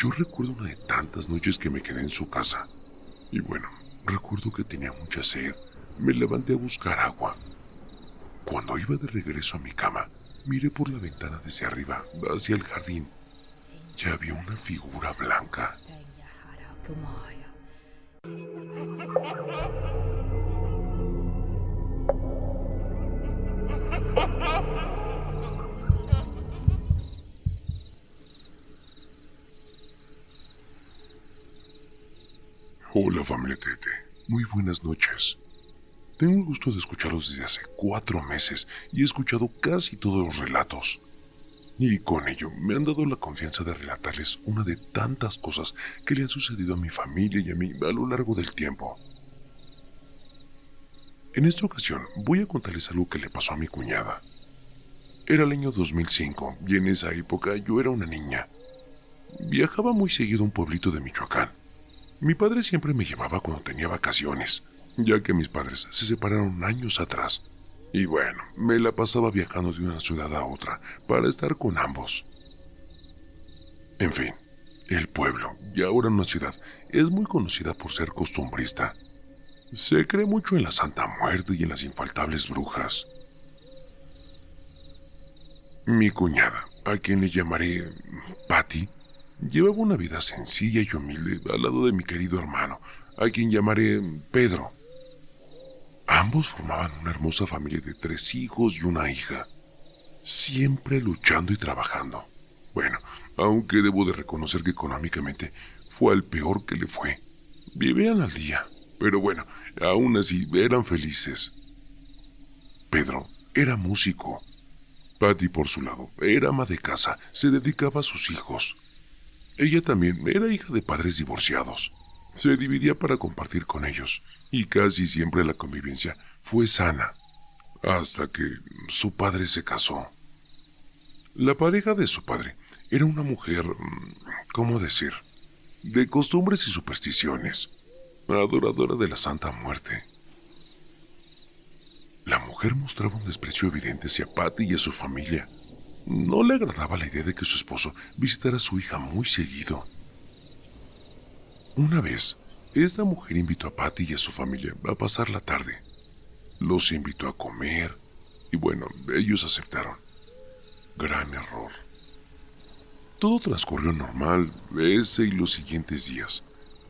Yo recuerdo una de tantas noches que me quedé en su casa. Y bueno, recuerdo que tenía mucha sed. Me levanté a buscar agua. Cuando iba de regreso a mi cama, miré por la ventana desde arriba, hacia el jardín. Ya había una figura blanca. Hola, familia Tete. Muy buenas noches. Tengo el gusto de escucharlos desde hace 4 meses y he escuchado casi todos los relatos. Y con ello me han dado la confianza de relatarles una de tantas cosas que le han sucedido a mi familia y a mí a lo largo del tiempo. En esta ocasión voy a contarles algo que le pasó a mi cuñada. Era el año 2005 y en esa época yo era una niña. Viajaba muy seguido a un pueblito de Michoacán. Mi padre siempre me llevaba cuando tenía vacaciones, ya que mis padres se separaron años atrás. Y bueno, me la pasaba viajando de una ciudad a otra para estar con ambos. En fin, el pueblo, y ahora una ciudad, es muy conocida por ser costumbrista. Se cree mucho en la Santa Muerte y en las infaltables brujas. Mi cuñada, a quien le llamaré Patty, llevaba una vida sencilla y humilde al lado de mi querido hermano, a quien llamaré Pedro. Ambos formaban una hermosa familia de 3 hijos y una hija, siempre luchando y trabajando. Bueno, aunque debo de reconocer que económicamente fue al peor que le fue. Vivían al día, pero bueno, aún así eran felices. Pedro era músico. Patty, por su lado, era ama de casa, se dedicaba a sus hijos. Ella también era hija de padres divorciados. Se dividía para compartir con ellos, y casi siempre la convivencia fue sana, hasta que su padre se casó. La pareja de su padre era una mujer, ¿cómo decir?, de costumbres y supersticiones, adoradora de la Santa Muerte. La mujer mostraba un desprecio evidente hacia Patty y a su familia. No le agradaba la idea de que su esposo visitara a su hija muy seguido. Una vez, esta mujer invitó a Patty y a su familia a pasar la tarde. Los invitó a comer y bueno, ellos aceptaron. Gran error. Todo transcurrió normal ese y los siguientes días,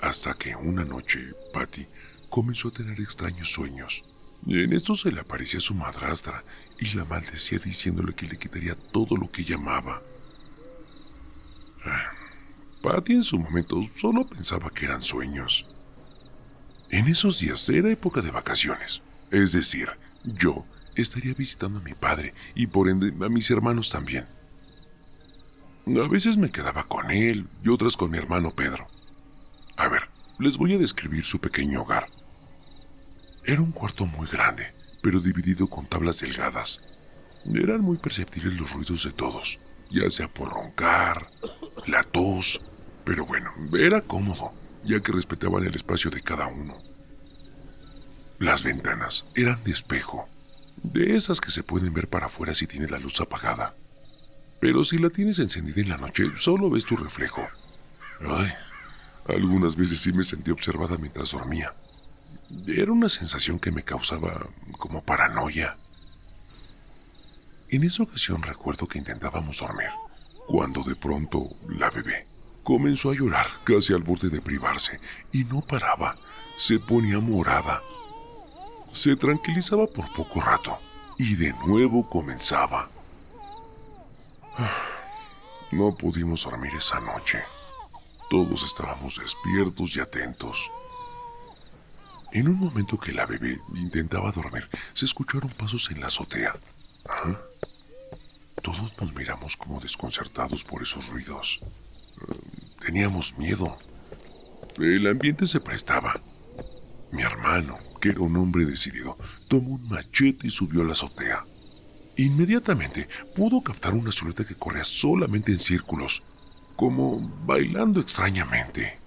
hasta que una noche Patty comenzó a tener extraños sueños. En esto se le aparecía su madrastra y la maldecía diciéndole que le quitaría todo lo que ella amaba. Patty en su momento solo pensaba que eran sueños. En esos días era época de vacaciones, es decir, yo estaría visitando a mi padre y por ende a mis hermanos también. A veces me quedaba con él y otras con mi hermano Pedro. A ver, les voy a describir su pequeño hogar. Era un cuarto muy grande, pero dividido con tablas delgadas. Eran muy perceptibles los ruidos de todos, ya sea por roncar, la tos, pero bueno, era cómodo, ya que respetaban el espacio de cada uno. Las ventanas eran de espejo, de esas que se pueden ver para afuera si tienes la luz apagada. Pero si la tienes encendida en la noche, solo ves tu reflejo. Ay, algunas veces sí me sentí observada mientras dormía. Era una sensación que me causaba como paranoia. En esa ocasión recuerdo que intentábamos dormir, cuando de pronto la bebé comenzó a llorar casi al borde de privarse y no paraba, se ponía morada. Se tranquilizaba por poco rato y de nuevo comenzaba. No pudimos dormir esa noche. Todos estábamos despiertos y atentos. En un momento que la bebé intentaba dormir, se escucharon pasos en la azotea. Todos nos miramos como desconcertados por esos ruidos. Teníamos miedo. El ambiente se prestaba. Mi hermano, que era un hombre decidido, tomó un machete y subió a la azotea. Inmediatamente pudo captar una silueta que corría solamente en círculos, como bailando extrañamente.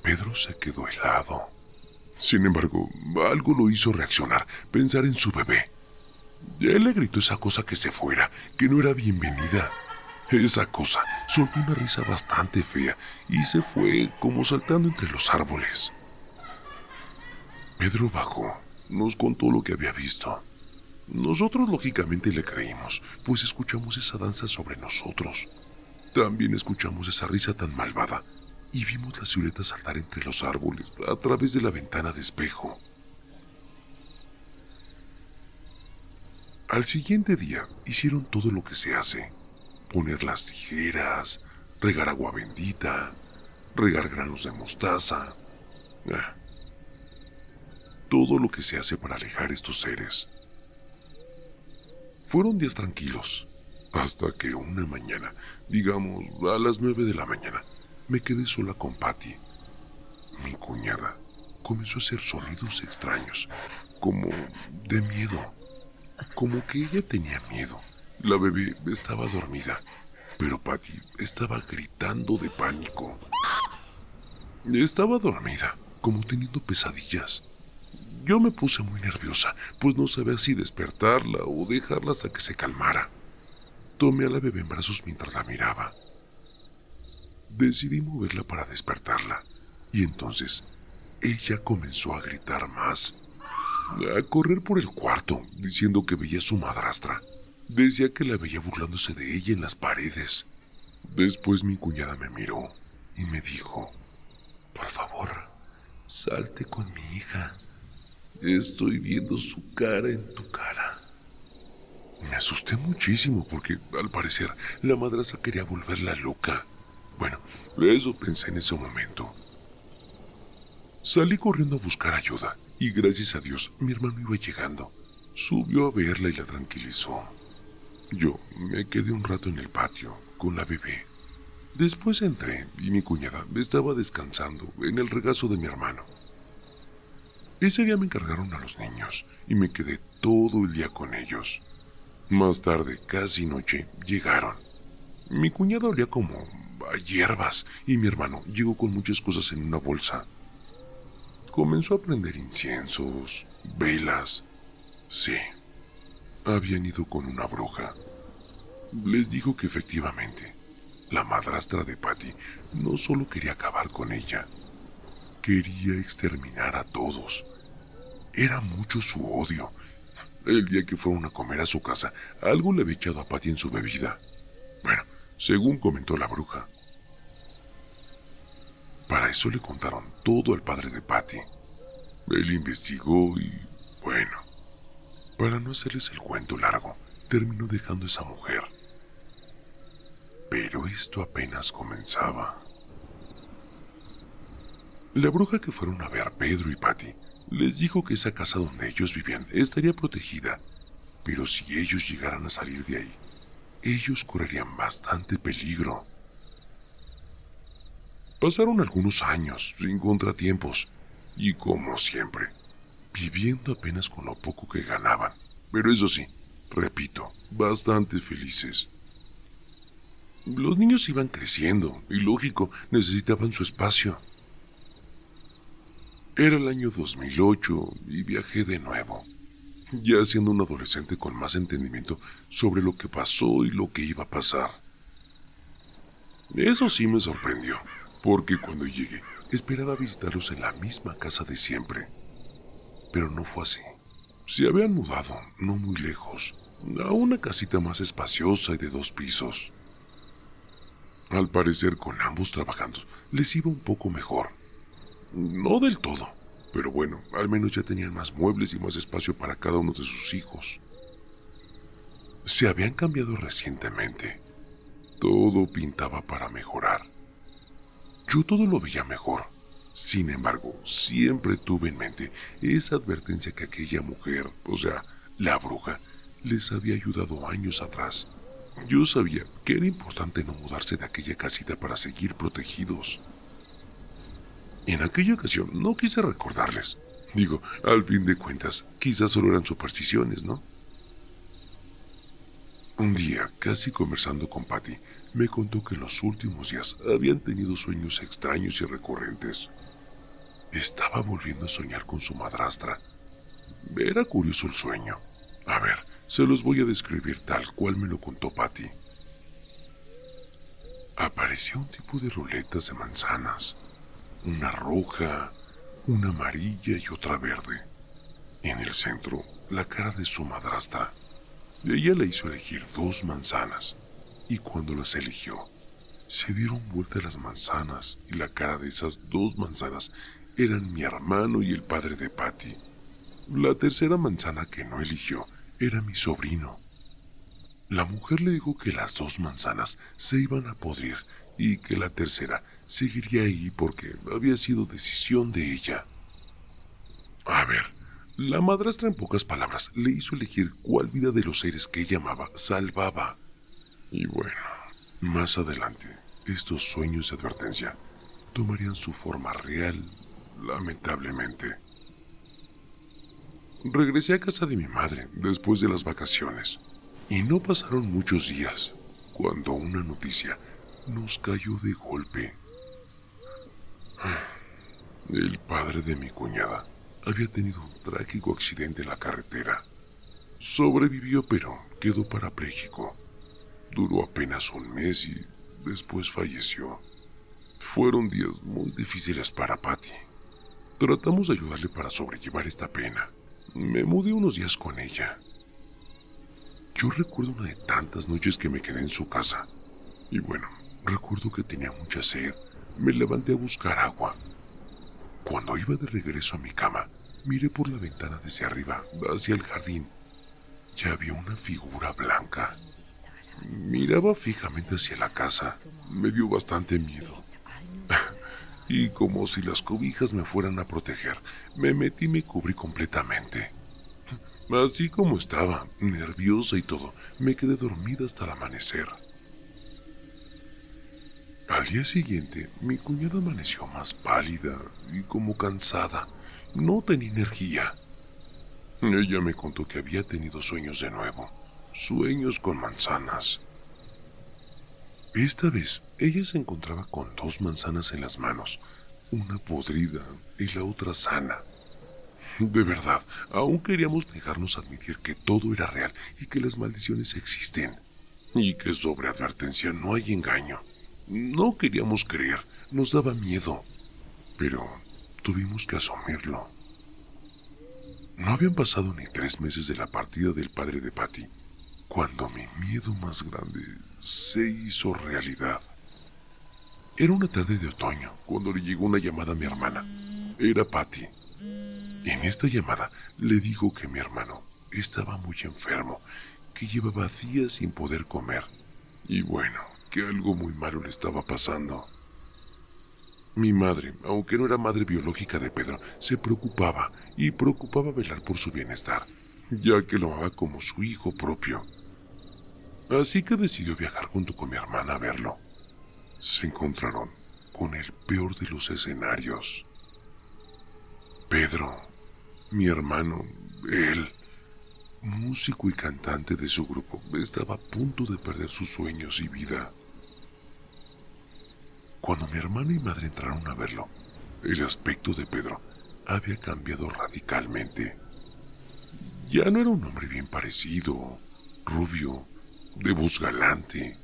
Pedro se quedó helado. Sin embargo, algo lo hizo reaccionar, pensar en su bebé. Él le gritó esa cosa que se fuera, que no era bienvenida. Esa cosa soltó una risa bastante fea y se fue como saltando entre los árboles. Pedro bajó, nos contó lo que había visto. Nosotros lógicamente le creímos, pues escuchamos esa danza sobre nosotros. También escuchamos esa risa tan malvada y vimos la silueta saltar entre los árboles a través de la ventana de espejo. Al siguiente día hicieron todo lo que se hace: poner las tijeras, regar agua bendita, regar granos de mostaza. Todo lo que se hace para alejar estos seres. Fueron días tranquilos, hasta que una mañana, digamos a las 9 de la mañana, me quedé sola con Patty. Mi cuñada comenzó a hacer sonidos extraños, como de miedo, como que ella tenía miedo. La bebé estaba dormida, pero Patty estaba gritando de pánico. Estaba dormida, como teniendo pesadillas. Yo me puse muy nerviosa, pues no sabía si despertarla o dejarla hasta que se calmara. Tomé a la bebé en brazos mientras la miraba. Decidí moverla para despertarla, y entonces ella comenzó a gritar más, a correr por el cuarto, diciendo que veía a su madrastra. Decía que la veía burlándose de ella en las paredes. Después mi cuñada me miró y me dijo: por favor, salte con mi hija. Estoy viendo su cara en tu cara. Me asusté muchísimo porque, al parecer, la madrastra quería volverla loca. Bueno, eso pensé en ese momento. Salí corriendo a buscar ayuda y gracias a Dios mi hermano iba llegando. Subió a verla y la tranquilizó. Yo me quedé un rato en el patio con la bebé. Después entré y mi cuñada estaba descansando en el regazo de mi hermano. Ese día me encargaron a los niños y me quedé todo el día con ellos. Más tarde, casi noche, llegaron. Mi cuñada olía como a hierbas y mi hermano llegó con muchas cosas en una bolsa. Comenzó a prender inciensos, velas. Sí, habían ido con una bruja. Les dijo que efectivamente, la madrastra de Patty no solo quería acabar con ella, quería exterminar a todos. Era mucho su odio. El día que fueron a comer a su casa, algo le había echado a Patty en su bebida. Bueno, según comentó la bruja. Para eso le contaron todo al padre de Patty. Él investigó y, bueno, para no hacerles el cuento largo, terminó dejando a esa mujer. Pero esto apenas comenzaba. La bruja que fueron a ver Pedro y Patty les dijo que esa casa donde ellos vivían estaría protegida, pero si ellos llegaran a salir de ahí, ellos correrían bastante peligro. Pasaron algunos años sin contratiempos y, como siempre, viviendo apenas con lo poco que ganaban, pero eso sí, repito, bastante felices. Los niños iban creciendo y, lógico, necesitaban su espacio. Era el año 2008 y viajé de nuevo, ya siendo un adolescente con más entendimiento sobre lo que pasó y lo que iba a pasar. Eso sí me sorprendió, porque cuando llegué esperaba visitarlos en la misma casa de siempre. Pero no fue así. Se habían mudado, no muy lejos, a una casita más espaciosa y de 2 pisos. Al parecer, con ambos trabajando, les iba un poco mejor. No del todo, pero bueno, al menos ya tenían más muebles y más espacio para cada uno de sus hijos. Se habían cambiado recientemente. Todo pintaba para mejorar. Yo todo lo veía mejor. Sin embargo, siempre tuve en mente esa advertencia que aquella mujer, o sea, la bruja, les había ayudado años atrás. Yo sabía que era importante no mudarse de aquella casita para seguir protegidos. En aquella ocasión no quise recordarles. Digo, al fin de cuentas, quizás solo eran supersticiones, ¿no? Un día, casi conversando con Patty, me contó que en los últimos días habían tenido sueños extraños y recurrentes. Estaba volviendo a soñar con su madrastra. Era curioso el sueño. A ver, se los voy a describir tal cual me lo contó Patty. Aparecía un tipo de ruletas de manzanas, una roja, una amarilla y otra verde. En el centro, la cara de su madrastra. Ella le hizo elegir 2 manzanas, y cuando las eligió, se dieron vuelta las manzanas y la cara de esas 2 manzanas eran mi hermano y el padre de Patty. La tercera manzana que no eligió era mi sobrino. La mujer le dijo que las 2 manzanas se iban a podrir y que la tercera seguiría ahí porque había sido decisión de ella. A ver, la madrastra en pocas palabras le hizo elegir cuál vida de los seres que ella amaba salvaba. Y bueno, más adelante, estos sueños de advertencia tomarían su forma real, lamentablemente. Regresé a casa de mi madre después de las vacaciones y no pasaron muchos días cuando una noticia nos cayó de golpe. El padre de mi cuñada había tenido un trágico accidente en la carretera. Sobrevivió, pero quedó parapléjico. Duró apenas un mes y después falleció. Fueron días muy difíciles para Patty. Tratamos de ayudarle para sobrellevar esta pena. Me mudé unos días con ella. Yo recuerdo una de tantas noches que me quedé en su casa. Y bueno, recuerdo que tenía mucha sed. Me levanté a buscar agua. Cuando iba de regreso a mi cama, miré por la ventana desde arriba, hacia el jardín. Ya había una figura blanca. Miraba fijamente hacia la casa. Me dio bastante miedo. Y como si las cobijas me fueran a proteger, me metí y me cubrí completamente. Así como estaba, nerviosa y todo, me quedé dormida hasta el amanecer. Al día siguiente, mi cuñada amaneció más pálida y como cansada. No tenía energía. Ella me contó que había tenido sueños de nuevo, sueños con manzanas. Esta vez, ella se encontraba con 2 manzanas en las manos, una podrida y la otra sana. De verdad, aún queríamos negarnos a admitir que todo era real y que las maldiciones existen, y que sobre advertencia no hay engaño. No queríamos creer, nos daba miedo, pero tuvimos que asumirlo. No habían pasado ni 3 meses de la partida del padre de Patty, cuando mi miedo más grande se hizo realidad. Era una tarde de otoño, cuando le llegó una llamada a mi hermana. Era Patty. En esta llamada le dijo que mi hermano estaba muy enfermo, que llevaba días sin poder comer, y bueno, que algo muy malo le estaba pasando. Mi madre, aunque no era madre biológica de Pedro, se preocupaba y preocupaba velar por su bienestar, ya que lo amaba como su hijo propio. Así que decidió viajar junto con mi hermana a verlo. Se encontraron con el peor de los escenarios. Pedro, mi hermano, él, músico y cantante de su grupo, estaba a punto de perder sus sueños y vida. Cuando mi hermana y madre entraron a verlo, el aspecto de Pedro había cambiado radicalmente. Ya no era un hombre bien parecido, rubio, de voz galante.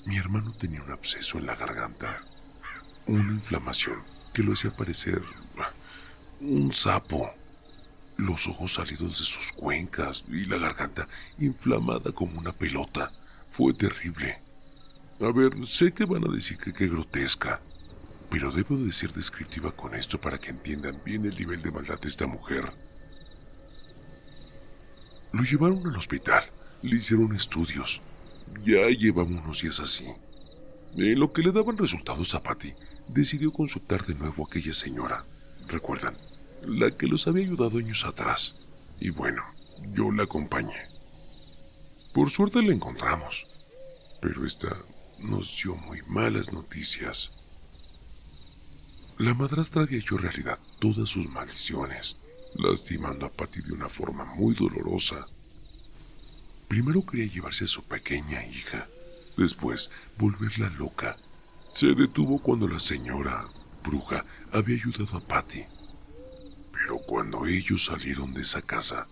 Mi hermano tenía un absceso en la garganta, una inflamación que lo hacía parecer un sapo, los ojos salidos de sus cuencas y la garganta inflamada como una pelota. Fue terrible. A ver, sé que van a decir que qué grotesca, pero debo de ser descriptiva con esto para que entiendan bien el nivel de maldad de esta mujer. Lo llevaron al hospital, le hicieron estudios. Ya llevaba unos días así. En lo que le daban resultados a Patty, decidió consultar de nuevo a aquella señora. ¿Recuerdan? La que los había ayudado años atrás. Y bueno, yo la acompañé. Por suerte la encontramos, pero esta nos dio muy malas noticias. La madrastra había hecho realidad todas sus maldiciones, lastimando a Patty de una forma muy dolorosa. Primero quería llevarse a su pequeña hija, después volverla loca. Se detuvo cuando la señora bruja había ayudado a Patty. Pero cuando ellos salieron de esa casa,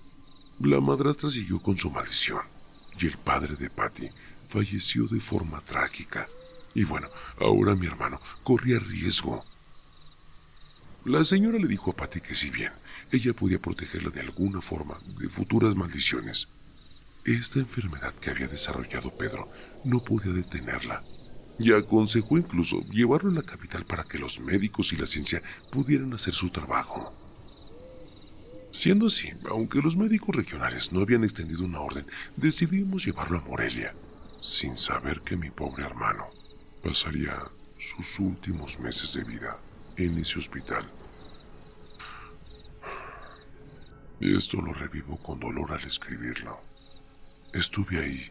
la madrastra siguió con su maldición y el padre de Patty falleció de forma trágica Y bueno, ahora mi hermano corría riesgo. La señora le dijo a Patty que si bien ella podía protegerla de alguna forma de futuras maldiciones, esta enfermedad que había desarrollado Pedro no podía detenerla. Y aconsejó incluso llevarlo a la capital para que los médicos y la ciencia pudieran hacer su trabajo. Siendo así, aunque los médicos regionales no habían extendido una orden, decidimos llevarlo a Morelia, sin saber que mi pobre hermano pasaría sus últimos meses de vida en ese hospital. Esto lo revivo con dolor al escribirlo. Estuve ahí,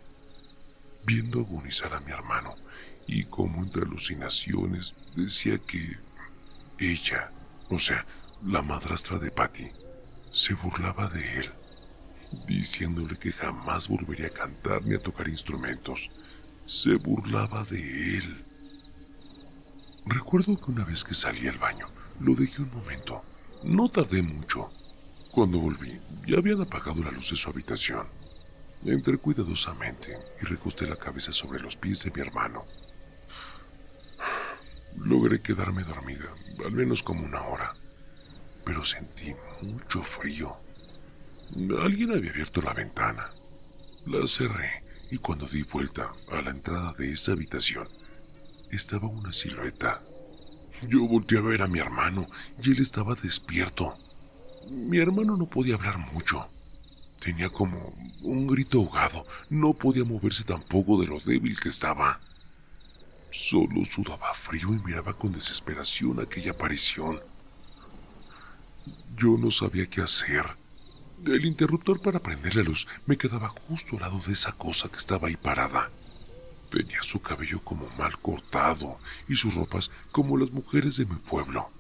viendo agonizar a mi hermano, y como entre alucinaciones decía que ella, o sea, la madrastra de Patty, se burlaba de él, diciéndole que jamás volvería a cantar ni a tocar instrumentos. Se burlaba de él. Recuerdo que una vez que salí al baño, lo dejé un momento. No tardé mucho. Cuando volví, ya habían apagado la luz de su habitación. Entré cuidadosamente y recosté la cabeza sobre los pies de mi hermano. Logré quedarme dormida, al menos como una hora, pero sentí mucho frío. Alguien había abierto la ventana. La cerré y cuando di vuelta a la entrada de esa habitación, estaba una silueta. Yo volteé a ver a mi hermano y él estaba despierto. Mi hermano no podía hablar mucho. Tenía como un grito ahogado. No podía moverse tampoco de lo débil que estaba. Solo sudaba frío y miraba con desesperación aquella aparición. Yo no sabía qué hacer. El interruptor para prender la luz me quedaba justo al lado de esa cosa que estaba ahí parada. Tenía su cabello como mal cortado y sus ropas como las mujeres de mi pueblo.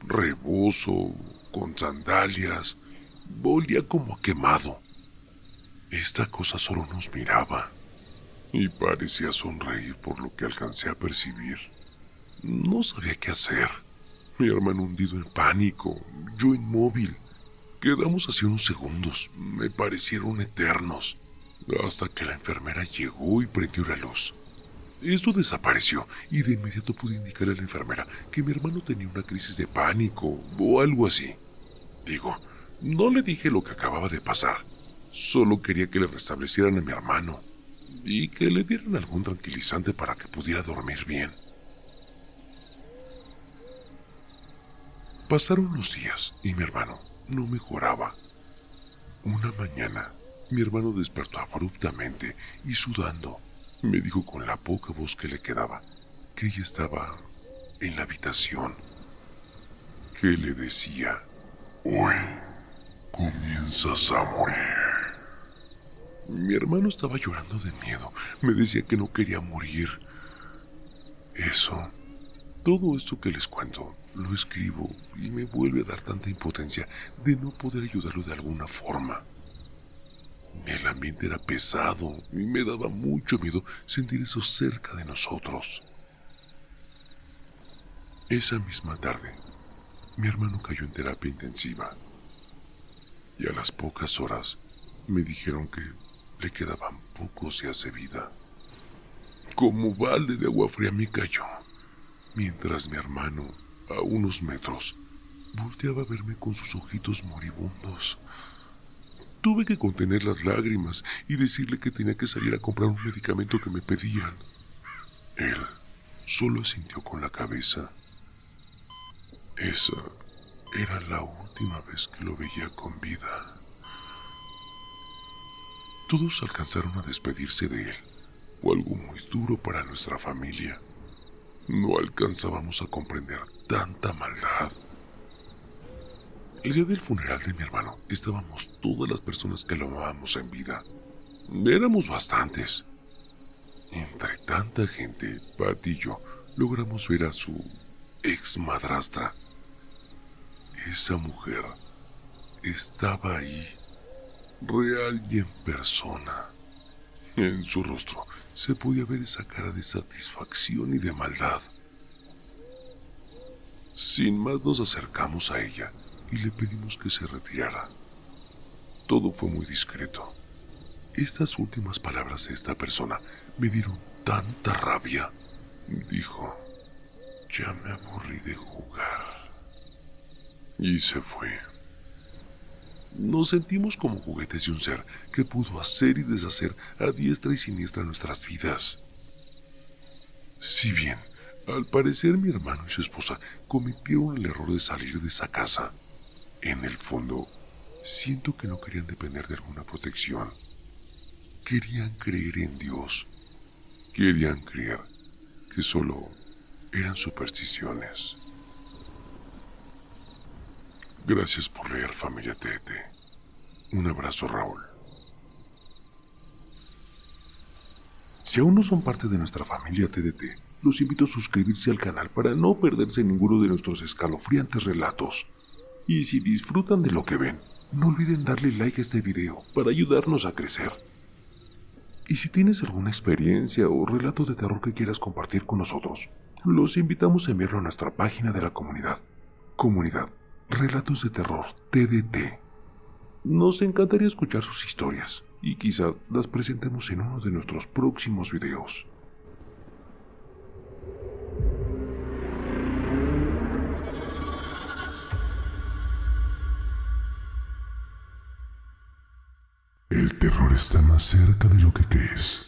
Rebozo, con sandalias, olía como a quemado. Esta cosa solo nos miraba y parecía sonreír por lo que alcancé a percibir. No sabía qué hacer. Mi hermano hundido en pánico, yo inmóvil. Quedamos así unos segundos, me parecieron eternos, hasta que la enfermera llegó y prendió la luz. Esto desapareció y de inmediato pude indicarle a la enfermera que mi hermano tenía una crisis de pánico o algo así. Digo, no le dije lo que acababa de pasar, solo quería que le restablecieran a mi hermano y que le dieran algún tranquilizante para que pudiera dormir bien. Pasaron los días y mi hermano no mejoraba. Una mañana, mi hermano despertó abruptamente y sudando. Me dijo con la poca voz que le quedaba que ella estaba en la habitación, que le decía: «Hoy comienzas a morir». Mi hermano estaba llorando de miedo. Me decía que no quería morir. Todo esto que les cuento, lo escribo y me vuelve a dar tanta impotencia de no poder ayudarlo de alguna forma. El ambiente era pesado y me daba mucho miedo sentir eso cerca de nosotros. Esa misma tarde, mi hermano cayó en terapia intensiva y a las pocas horas me dijeron que le quedaban pocos días de vida. Como balde de agua fría me cayó, mientras mi hermano, a unos metros, volteaba a verme con sus ojitos moribundos. Tuve que contener las lágrimas y decirle que tenía que salir a comprar un medicamento que me pedían. Él solo asintió con la cabeza. Esa era la última vez que lo veía con vida. Todos alcanzaron a despedirse de él. Fue algo muy duro para nuestra familia. No alcanzábamos a comprender tanta maldad. El día del funeral de mi hermano estábamos todas las personas que lo amábamos en vida. Éramos bastantes. Entre tanta gente, Patty y yo logramos ver a su ex madrastra. Esa mujer estaba ahí, real y en persona. En su rostro se podía ver esa cara de satisfacción y de maldad. Sin más nos acercamos a ella y le pedimos que se retirara. Todo fue muy discreto. Estas últimas palabras de esta persona me dieron tanta rabia Dijo, ya me aburrí de jugar. Y se fue. Nos sentimos como juguetes de un ser que pudo hacer y deshacer a diestra y siniestra nuestras vidas. Si bien, al parecer mi hermano y su esposa cometieron el error de salir de esa casa, en el fondo, siento que no querían depender de alguna protección. Querían creer en Dios. Querían creer que solo eran supersticiones. Gracias por leer, familia TDT. Un abrazo, Raúl. Si aún no son parte de nuestra familia TDT, los invito a suscribirse al canal para no perderse ninguno de nuestros escalofriantes relatos. Y si disfrutan de lo que ven, no olviden darle like a este video para ayudarnos a crecer. Y si tienes alguna experiencia o relato de terror que quieras compartir con nosotros, los invitamos a enviarlo a nuestra página de la comunidad. Comunidad Relatos de Terror TDT. Nos encantaría escuchar sus historias y quizá las presentemos en uno de nuestros próximos videos. El terror está más cerca de lo que crees.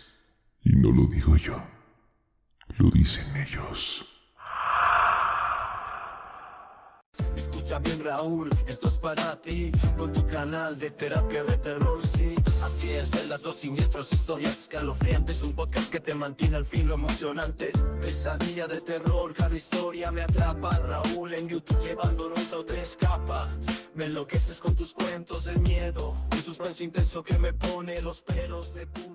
Y no lo digo yo, lo dicen ellos. Escucha bien, Raúl, esto es para ti, con tu canal de terapia de terror, sí. Así es, relatos siniestros, historias escalofriantes, un podcast que te mantiene al fin lo emocionante. Pesadilla de terror, cada historia me atrapa. Raúl en YouTube llevándonos a otra escapa. Me enloqueces con tus cuentos del miedo, un suspenso intenso que me pone los pelos de punta.